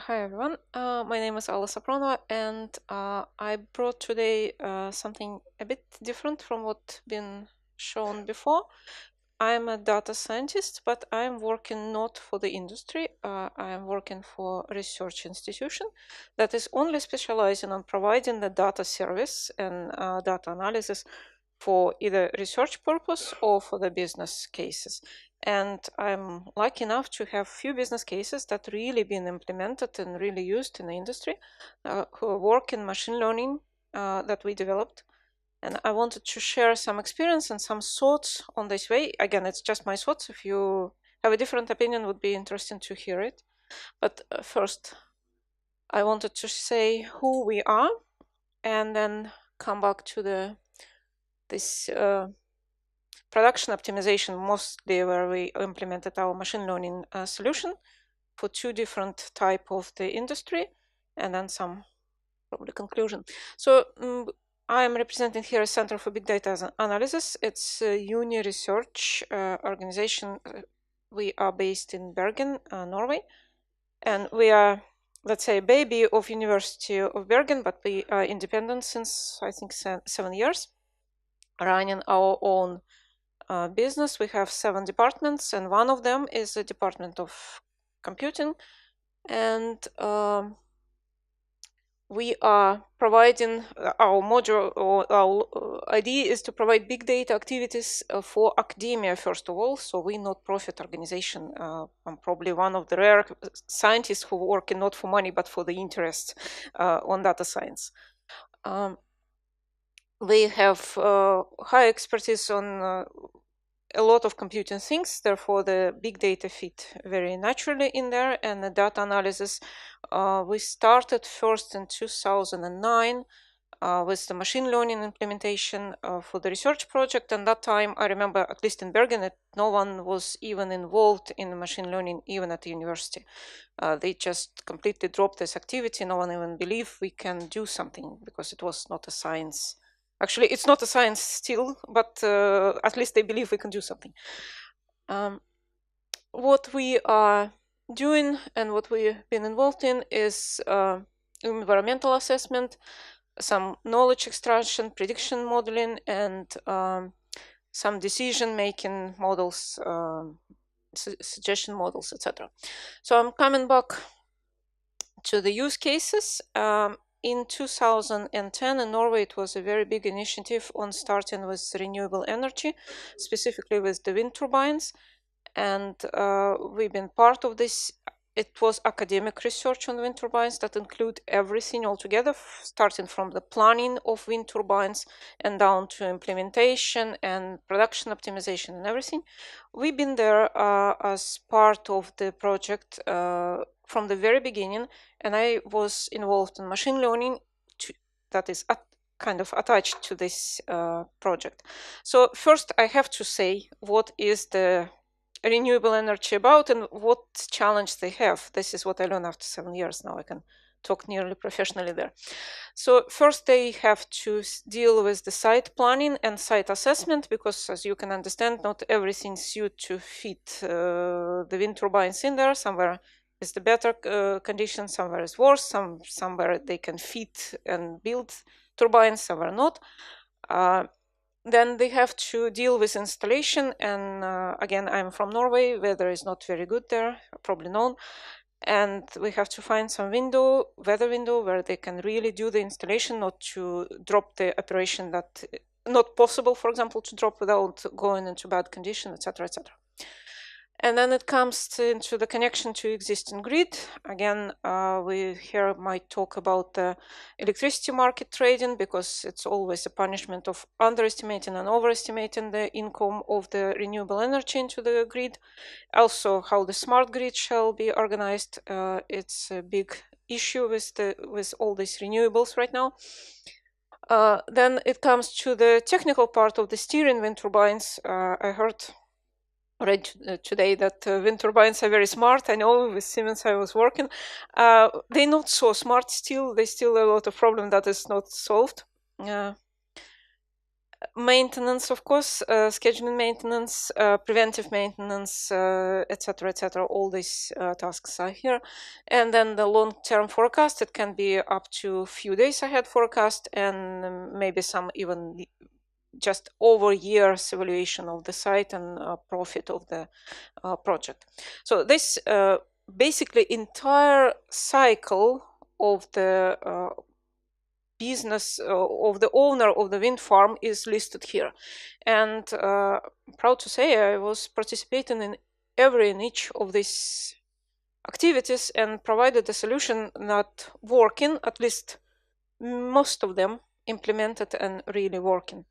Hi everyone, my name is Alla Sapronova, and I brought today something a bit different from what's been shown before. I'm a data scientist, but I'm working not for the industry. I'm working for a research institution that is only specializing on providing the data service and data analysis for either research purpose or for the business cases. And I'm lucky enough to have few business cases that really been implemented and really used in the industry, who work in machine learning that we developed. And I wanted to share some experience and some thoughts on this way. Again, it's just my thoughts. If you have a different opinion, would be interesting to hear it. But first, I wanted to say who we are, and then come back to this production optimization, mostly where we implemented our machine learning solution for two different type of the industry, and then some probably conclusion. So I am representing here a Center for Big Data Analysis. It's a uni research organization. We are based in Bergen, Norway, and we are, let's say, a baby of University of Bergen, but we are independent since I think 7 years, running our own business. We have 7 departments, and one of them is the Department of Computing, and we are providing our module, or our idea is to provide big data activities for academia, first of all. So we're not profit organization. I'm probably one of the rare scientists who work not for money, but for the interest on data science. We have high expertise on a lot of computing things, therefore the big data fit very naturally in there. And the data analysis, we started first in 2009 with the machine learning implementation for the research project. And that time, I remember, at least in Bergen, no one was even involved in machine learning, even at the university. They just completely dropped this activity. No one even believed we can do something because it was not a science. Actually, it's not a science still, but at least they believe we can do something. What we are doing and what we've been involved in is environmental assessment, some knowledge extraction, prediction modeling, and some decision-making models, suggestion models, etc. So I'm coming back to the use cases. In 2010 in Norway, it was a very big initiative on starting with renewable energy, specifically with the wind turbines. And we've been part of this. It was academic research on wind turbines that include everything altogether, starting from the planning of wind turbines and down to implementation and production optimization and everything. We've been there as part of the project from the very beginning, and I was involved in machine learning that is kind of attached to this project. So first I have to say what is the renewable energy about and what challenge they have. This is what I learned after 7 years. Now I can talk nearly professionally there. So first they have to deal with the site planning and site assessment, because as you can understand, not everything suits to fit the wind turbines in there. Somewhere is the better condition, somewhere is worse, somewhere they can fit and build turbines, somewhere not. Then they have to deal with installation, and again, I'm from Norway, weather is not very good there, probably known, and we have to find some weather window where they can really do the installation, not to drop the operation that not possible, for example, to drop without going into bad condition, etc., etc. And then it comes into the connection to existing grid. Again, we here might talk about the electricity market trading, because it's always a punishment of underestimating and overestimating the income of the renewable energy into the grid. Also, how the smart grid shall be organized. It's a big issue with all these renewables right now. Then it comes to the technical part of the steering wind turbines. I read today that wind turbines are very smart. I know with Siemens I was working. They're not so smart still. There's still a lot of problem that is not solved. Maintenance, of course, scheduling maintenance, preventive maintenance, etc., etc. All these tasks are here. And then the long-term forecast, it can be up to a few days ahead forecast, and maybe some even just over years evaluation of the site and profit of the project. So this basically entire cycle of the business of the owner of the wind farm is listed here. And proud to say I was participating in every and each of these activities and provided a solution that working, at least most of them implemented and really working.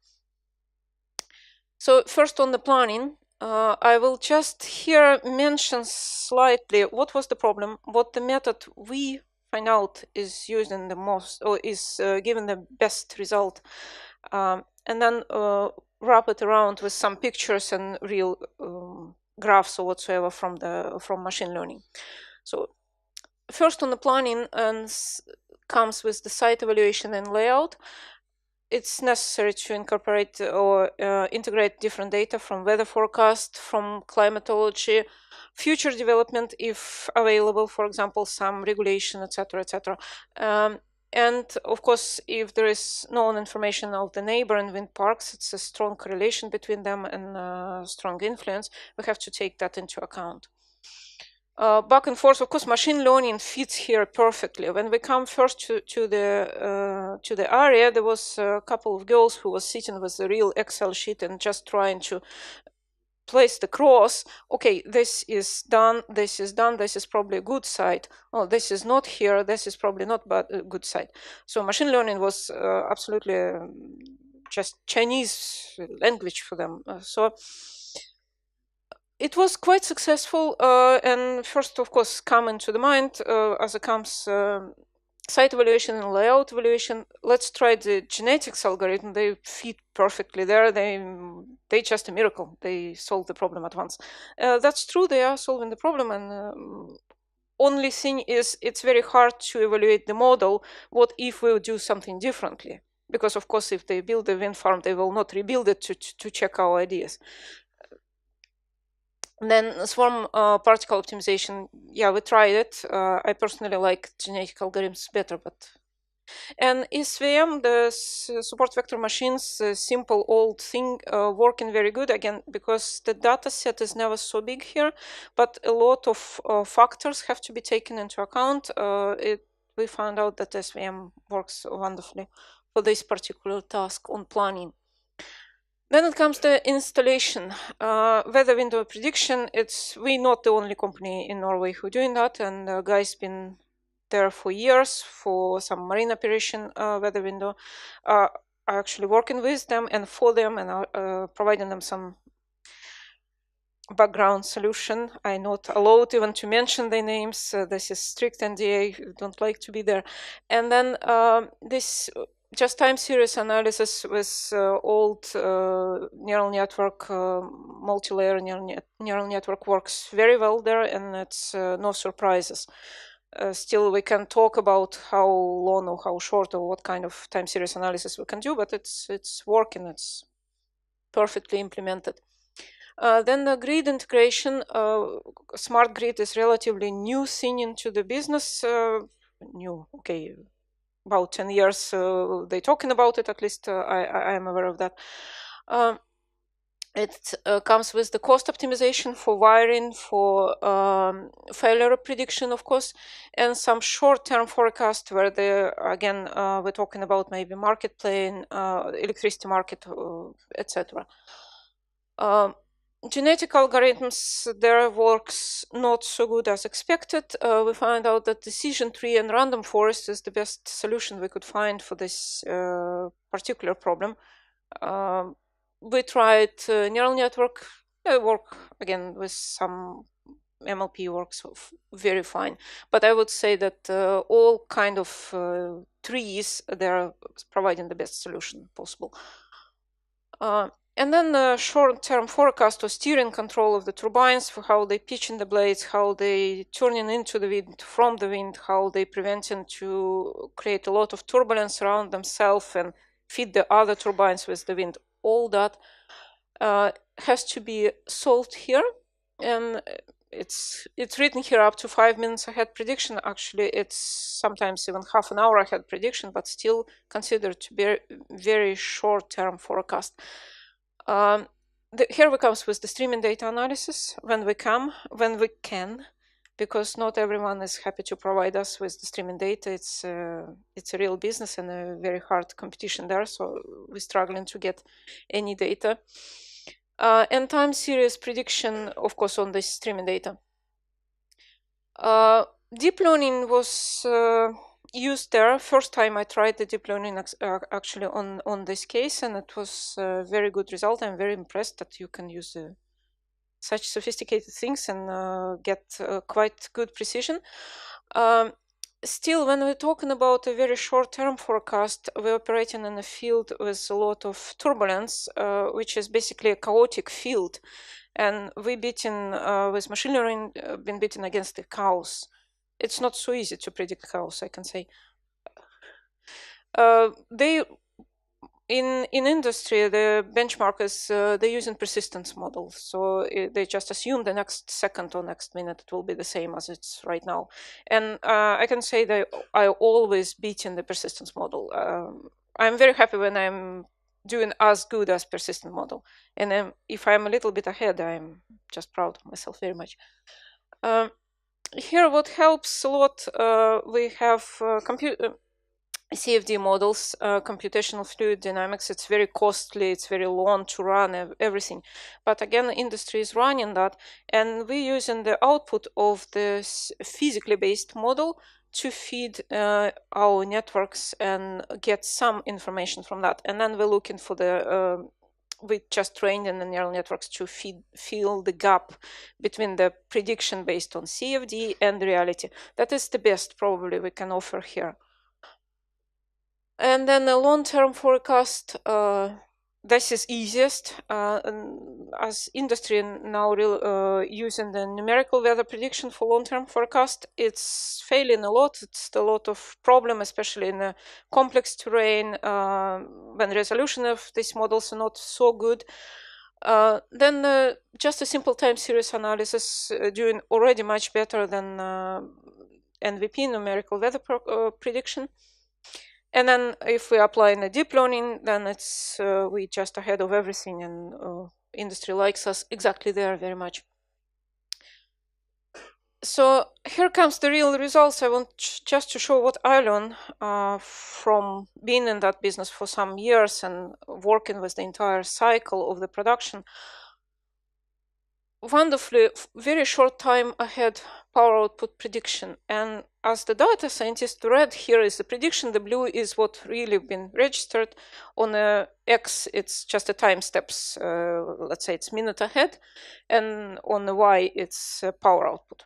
So first on the planning, I will just here mention slightly what was the problem, what the method we find out is using the most or is giving the best result, and then wrap it around with some pictures and real graphs or whatsoever from machine learning. So first on the planning and comes with the site evaluation and layout. It's necessary to incorporate or integrate different data from weather forecast, from climatology, future development if available, for example, some regulation, etc., etc. And of course, if there is known information of the neighboring wind parks, it's a strong correlation between them and strong influence. We have to take that into account. Back and forth, of course, machine learning fits here perfectly. When we come first to the area, there was a couple of girls who was sitting with a real Excel sheet and just trying to place the cross. Okay, this is done, this is done, this is probably a good site. Oh, this is not here, this is probably not a good site. So machine learning was absolutely just Chinese language for them. So it was quite successful, and first, of course, come into the mind as it comes site evaluation and layout evaluation. Let's try the genetics algorithm. They fit perfectly there. They just a miracle. They solve the problem at once. That's true. They are solving the problem, and only thing is it's very hard to evaluate the model. What if we would do something differently? Because of course, if they build a wind farm, they will not rebuild it to check our ideas. Then swarm particle optimization, yeah, we tried it. I personally like genetic algorithms better, but and SVM, the support vector machines, simple old thing, working very good again because the data set is never so big here, but a lot of factors have to be taken into account. We found out that SVM works wonderfully for this particular task on planning. Then it comes to installation, weather window prediction. We're not the only company in Norway who doing that, and the guys been there for years for some marine operation weather window. Are actually working with them and for them and providing them some background solution. I'm not allowed even to mention their names. This is strict NDA. Don't like to be there. And then this just time series analysis with old neural network, multi-layer neural network works very well there, and it's no surprises. Still, we can talk about how long or how short or what kind of time series analysis we can do, but it's working. It's perfectly implemented. Then the grid integration. Smart grid is relatively new thing into the business. New, okay. About 10 years they're talking about it, at least I am aware of that. It comes with the cost optimization for wiring, for failure prediction, of course, and some short-term forecast where again we're talking about maybe market plane, electricity market, etc. Genetic algorithms, their works not so good as expected. We find out that decision tree and random forest is the best solution we could find for this particular problem. We tried neural network. They work again with some MLP works very fine, but I would say that all kind of trees, they're providing the best solution possible. And then the short-term forecast or steering control of the turbines, for how they pitching the blades, how they turning into the wind from the wind, how they preventing to create a lot of turbulence around themselves and feed the other turbines with the wind. all that has to be solved here, and it's written here up to 5 minutes ahead prediction. Actually, it's sometimes even half an hour ahead prediction, but still considered to be very short-term forecast. Here we come with the streaming data analysis when we can, because not everyone is happy to provide us with the streaming data. It's a real business and a very hard competition there, so we're struggling to get any data. And time series prediction, of course, on this streaming data. Deep learning was used there. First time I tried the deep learning actually on this case, and it was a very good result. I'm very impressed that you can use such sophisticated things and get quite good precision. Still, when we're talking about a very short-term forecast, we're operating in a field with a lot of turbulence, which is basically a chaotic field. And we beaten with machine learning, been beaten against the chaos. It's not so easy to predict chaos, I can say. They in industry, the benchmark is they're using persistence models. So they just assume the next second or next minute it will be the same as it's right now. And I can say that I always beat in the persistence model. I'm very happy when I'm doing as good as persistent model. And if I'm a little bit ahead, I'm just proud of myself very much. Here, what helps a lot, we have CFD models, computational fluid dynamics. It's very costly, it's very long to run everything. But again, the industry is running that, and we're using the output of this physically based model to feed our networks and get some information from that. And then we're looking for the, we just trained in the neural networks to fill the gap between the prediction based on CFD and reality. That is the best probably we can offer here. And then the long-term forecast, this is easiest as industry now using the numerical weather prediction for long-term forecast. It's failing a lot. It's a lot of problem, especially in a complex terrain when resolution of these models are not so good. Then just a simple time series analysis doing already much better than NVP, numerical weather prediction. And then if we apply in the deep learning, then it's we just ahead of everything, and industry likes us exactly there very much. So here comes the real results. I want just to show what I learned from being in that business for some years and working with the entire cycle of the production. Wonderfully, very short time ahead power output prediction. And as the data scientist, the red here is the prediction, the blue is what really been registered. On the X, it's just the time steps, let's say it's minute ahead, and on the Y, it's power output.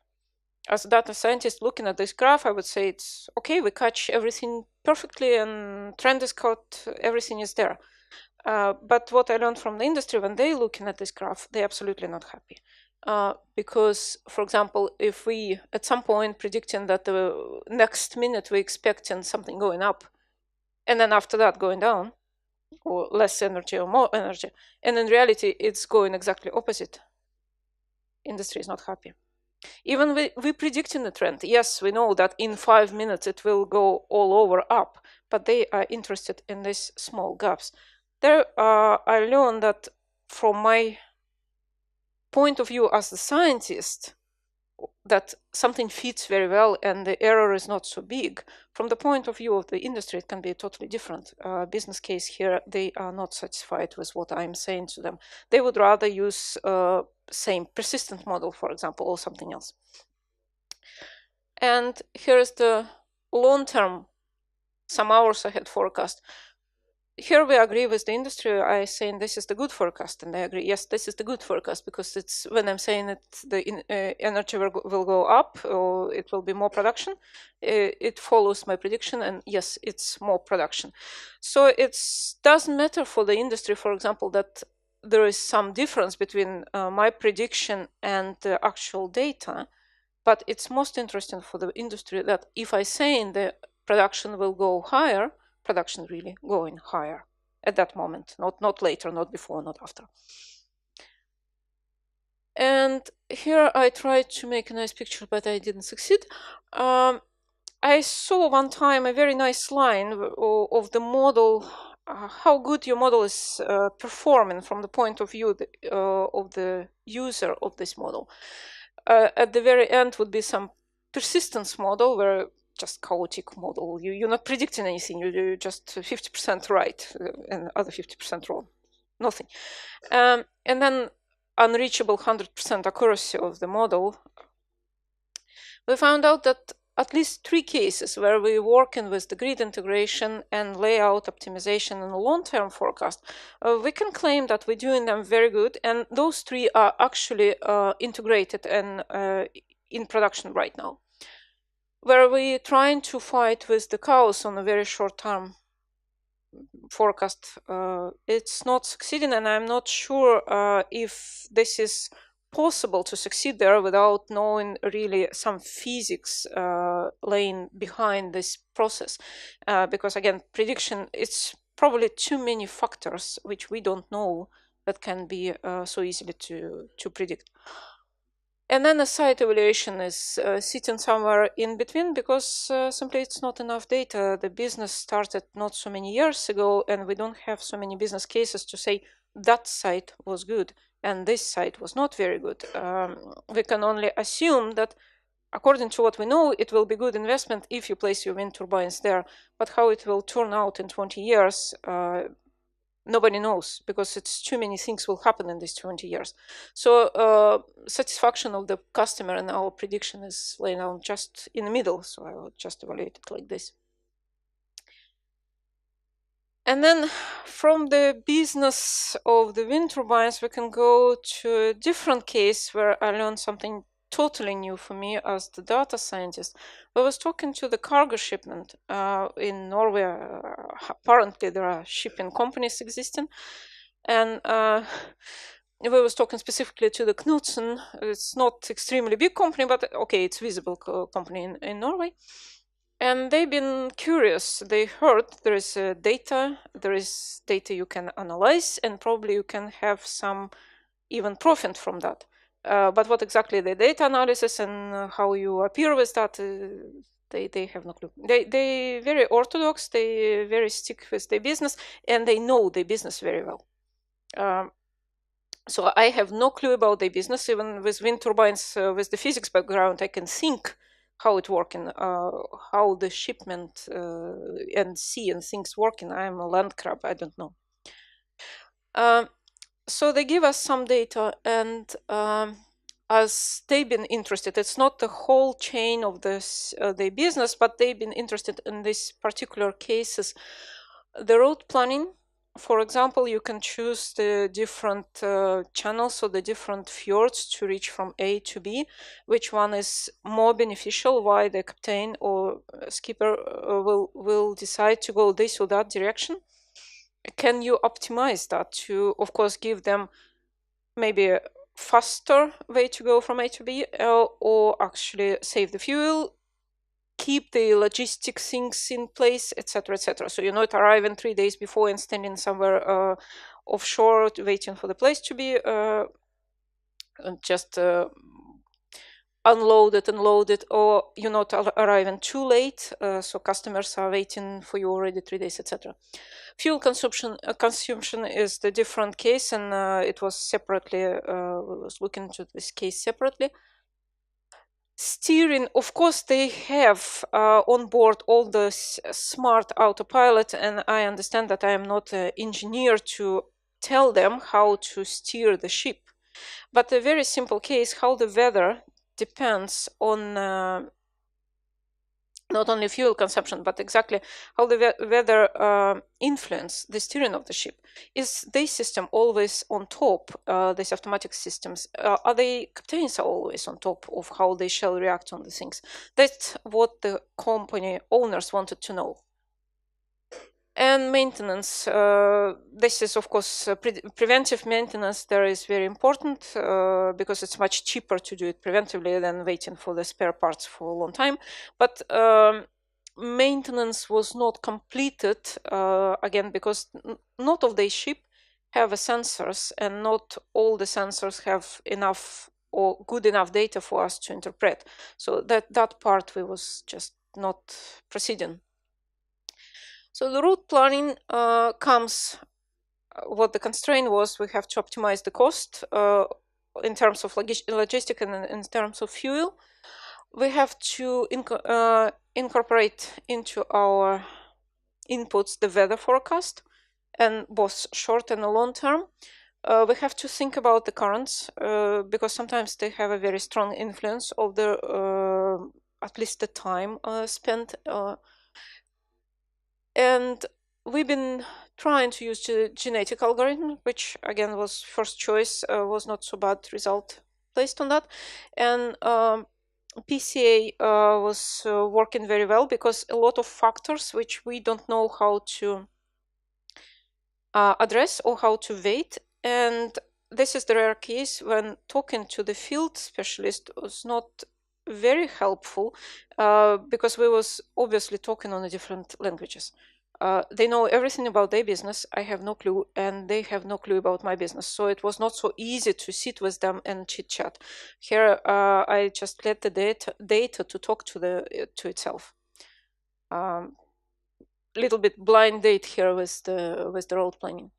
As a data scientist looking at this graph, I would say it's okay, we catch everything perfectly and trend is caught, everything is there. But what I learned from the industry, when they're looking at this graph, they're absolutely not happy. Because, for example, if we at some point predicting that the next minute we're expecting something going up, and then after that going down, or less energy or more energy, and in reality it's going exactly opposite, industry is not happy. Even we predicting the trend. Yes, we know that in 5 minutes it will go all over up, but they are interested in these small gaps. There, I learned that from my point of view as a scientist, that something fits very well and the error is not so big. From the point of view of the industry, it can be a totally different business case here. They are not satisfied with what I'm saying to them. They would rather use same persistent model, for example, or something else. And here's the long-term, some hours ahead forecast. Here we agree with the industry. I saying this is the good forecast, and they agree, yes, this is the good forecast, because it's when I'm saying that the energy will go up or it will be more production, it follows my prediction, and yes, it's more production. So it doesn't matter for the industry, for example, that there is some difference between my prediction and the actual data, but it's most interesting for the industry that if I say the production will go higher, production really going higher. at that moment, not later, not before, not after. And here I tried to make a nice picture, but I didn't succeed. I saw one time a very nice line of the model, how good your model is performing from the point of view of the user of this model. At the very end would be some persistence model, where just chaotic model. You're not predicting anything. You're just 50% right and other 50% wrong. Nothing. And then unreachable 100% accuracy of the model. We found out that at least 3 cases where we're working with the grid integration and layout optimization and long-term forecast, we can claim that we're doing them very good, and those 3 are actually integrated and in production right now. Where we're trying to fight with the chaos on a very short term forecast, it's not succeeding, and I'm not sure if this is possible to succeed there without knowing really some physics laying behind this process, because again, prediction, it's probably too many factors which we don't know that can be so easily to predict. And then the site evaluation is sitting somewhere in between, because simply it's not enough data. The business started not so many years ago, and we don't have so many business cases to say that site was good and this site was not very good. We can only assume that according to what we know, it will be good investment if you place your wind turbines there. But how it will turn out in 20 years, nobody knows, because it's too many things will happen in these 20 years. So satisfaction of the customer and our prediction is laying out just in the middle. So I will just evaluate it like this. And then from the business of the wind turbines, we can go to a different case where I learned something totally new for me as the data scientist. I was talking to the cargo shipment in Norway. Apparently there are shipping companies existing, and we was talking specifically to the Knutsen. It's not extremely big company, but okay, it's visible company in Norway. And they've been curious. They heard there is data you can analyze, and probably you can have some even profit from that. But what exactly the data analysis and how you appear with that, they have no clue. They very orthodox. They very stick with their business, and they know their business very well. So I have no clue about their business. Even with wind turbines, with the physics background, I can think how it working, how the shipment and sea and things working. I'm a land crab. I don't know. So they give us some data, and as they've been interested, it's not the whole chain of this their business, but they've been interested in these particular cases. The road planning, for example, you can choose the different channels or the different fjords to reach from A to B. Which one is more beneficial? Why the captain or skipper will decide to go this or that direction? Can you optimize that to, of course, give them maybe a faster way to go from A to B, or actually save the fuel, keep the logistic things in place, etc., etc. So you're not arriving 3 days before and standing somewhere offshore waiting for the place to be just unloaded and loaded, or you're not arriving too late, so customers are waiting for you already 3 days, etc. Fuel consumption is the different case, and it was separately. We was looking into this case separately. Steering, of course, they have on board all the smart autopilot, and I understand that I am not an engineer to tell them how to steer the ship. But a very simple case, how the weather depends on not only fuel consumption, but exactly how the weather influence the steering of the ship. Is this system always on top, these automatic systems? Are the captains always on top of how they shall react on the things? That's what the company owners wanted to know. And maintenance, this is of course preventive maintenance. There is very important because it's much cheaper to do it preventively than waiting for the spare parts for a long time. But maintenance was not completed, again, because not all the ship have sensors, and not all the sensors have enough or good enough data for us to interpret. So that part we was just not proceeding. So the route planning comes, what the constraint was, we have to optimize the cost in terms of logistic and in terms of fuel. We have to incorporate into our inputs the weather forecast, and both short and long term. We have to think about the currents, because sometimes they have a very strong influence of the at least the time spent. And we've been trying to use the genetic algorithm, which again was first choice, was not so bad result placed on that. And PCA was working very well, because a lot of factors which we don't know how to address or how to weight. And this is the rare case when talking to the field specialist was not very helpful, because we was obviously talking on the different languages. They know everything about their business. I have no clue, and they have no clue about my business. So it was not so easy to sit with them and chit chat. Here, I just let the data to talk to itself. Little bit blind date here with the road planning.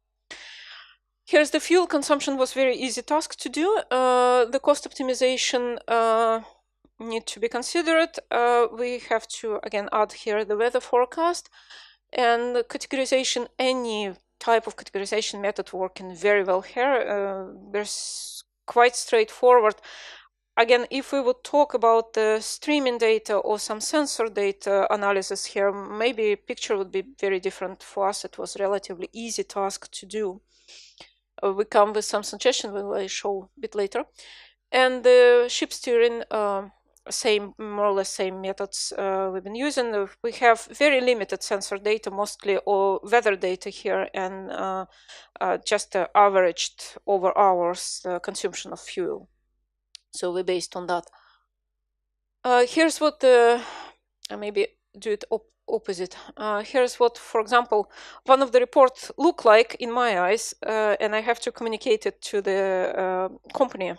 Here's the fuel consumption was very easy task to do. The cost optimization need to be considered. We have to again add here the weather forecast, and the categorization. Any type of categorization method working very well here. There's quite straightforward. Again, if we would talk about the streaming data or some sensor data analysis here, maybe picture would be very different. For us, it was relatively easy task to do. We come with some suggestion, we will show a bit later. And the ship steering, same, more or less same methods we've been using. We have very limited sensor data, mostly, or weather data here, and just averaged over hours consumption of fuel. So we based on that. Here's what maybe do it opposite. Here's what, for example, one of the reports look like in my eyes, and I have to communicate it to the company.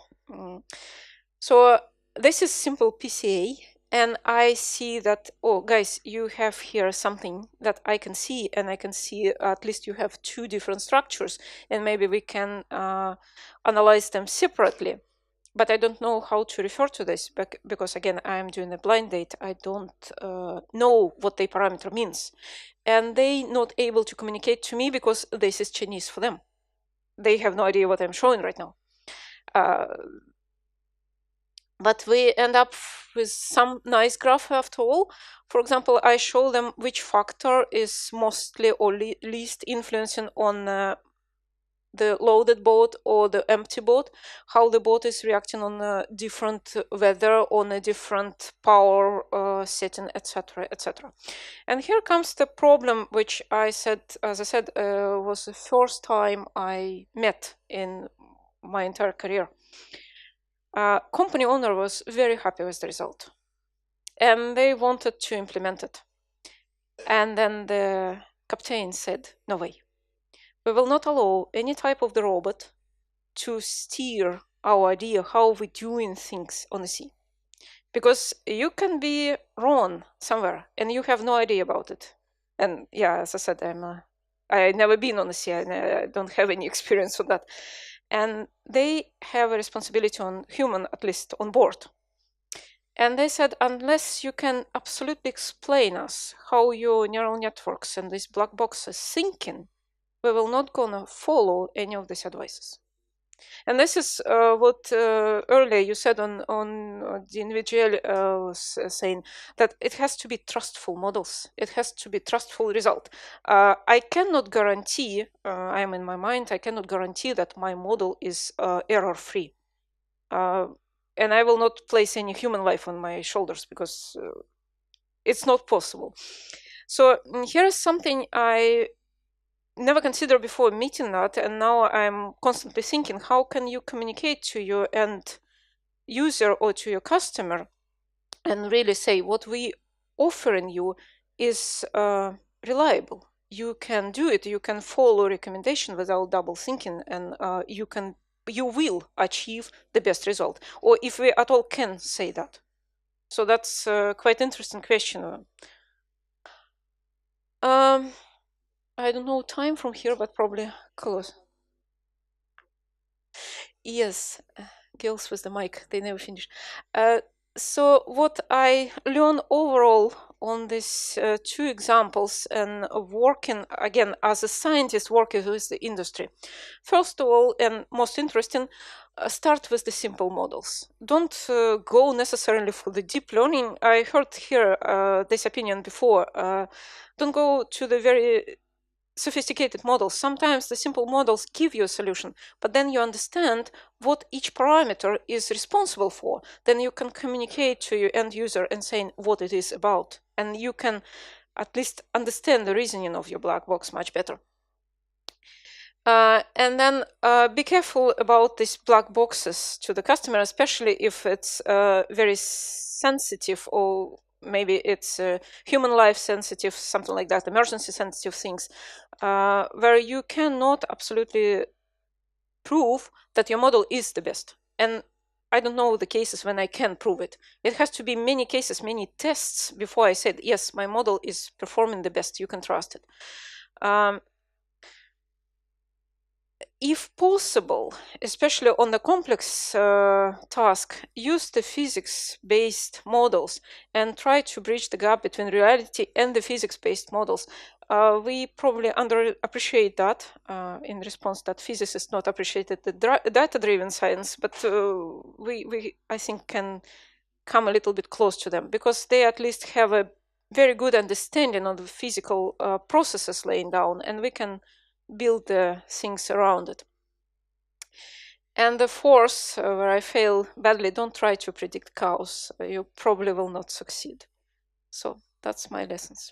So this is simple PCA, and I see that, oh, guys, you have here something that I can see, and I can see at least you have two different structures, and maybe we can analyze them separately. But I don't know how to refer to this, because again, I'm doing a blind date. I don't know what the parameter means. And they not able to communicate to me because this is Chinese for them. They have no idea what I'm showing right now. But we end up with some nice graph after all. For example, I show them which factor is mostly or least influencing on the loaded boat or the empty boat, how the boat is reacting on a different weather, on a different power setting, etc., etc. And here comes the problem, which I said, as I said, was the first time I met in my entire career. Company owner was very happy with the result, and they wanted to implement it. And then the captain said, "No way. We will not allow any type of the robot to steer our idea how we're doing things on the sea. Because you can be wrong somewhere and you have no idea about it." And yeah, as I said, I never been on the sea, and I don't have any experience with that. And they have a responsibility on human, at least on board. And they said, unless you can absolutely explain us how your neural networks and these black boxes thinking, we will not gonna follow any of these advices. And this is what earlier you said on the individual was saying, that it has to be trustful models. It has to be trustful result. I cannot guarantee, I am in my mind, I cannot guarantee that my model is error-free. And I will not place any human life on my shoulders, because it's not possible. So here is something I never considered before meeting that, and now I'm constantly thinking, how can you communicate to your end user or to your customer and really say what we offering you is reliable. You can do it. You can follow recommendation without double thinking, and you will achieve the best result. Or if we at all can say that. So that's quite interesting question. I don't know time from here, but probably close. Yes, girls with the mic, they never finish. So what I learned overall on these two examples and working again as a scientist working with the industry. First of all, and most interesting, start with the simple models. Don't go necessarily for the deep learning. I heard here this opinion before. Don't go to the very sophisticated models. Sometimes the simple models give you a solution, but then you understand what each parameter is responsible for. Then you can communicate to your end user and saying what it is about, and you can at least understand the reasoning of your black box much better. And then be careful about these black boxes to the customer, especially if it's very sensitive, or maybe it's human life sensitive, something like that, emergency sensitive things, where you cannot absolutely prove that your model is the best. And I don't know the cases when I can prove it. It has to be many cases, many tests before I said, yes, my model is performing the best, you can trust it. If possible, especially on the complex task, use the physics-based models and try to bridge the gap between reality and the physics-based models. We probably underappreciate that in response that physicists not appreciated the data-driven science, but we I think can come a little bit close to them because they at least have a very good understanding of the physical processes laying down, and we can build the things around it. And the fourth, where I fail badly, don't try to predict chaos. You probably will not succeed. So that's my lessons.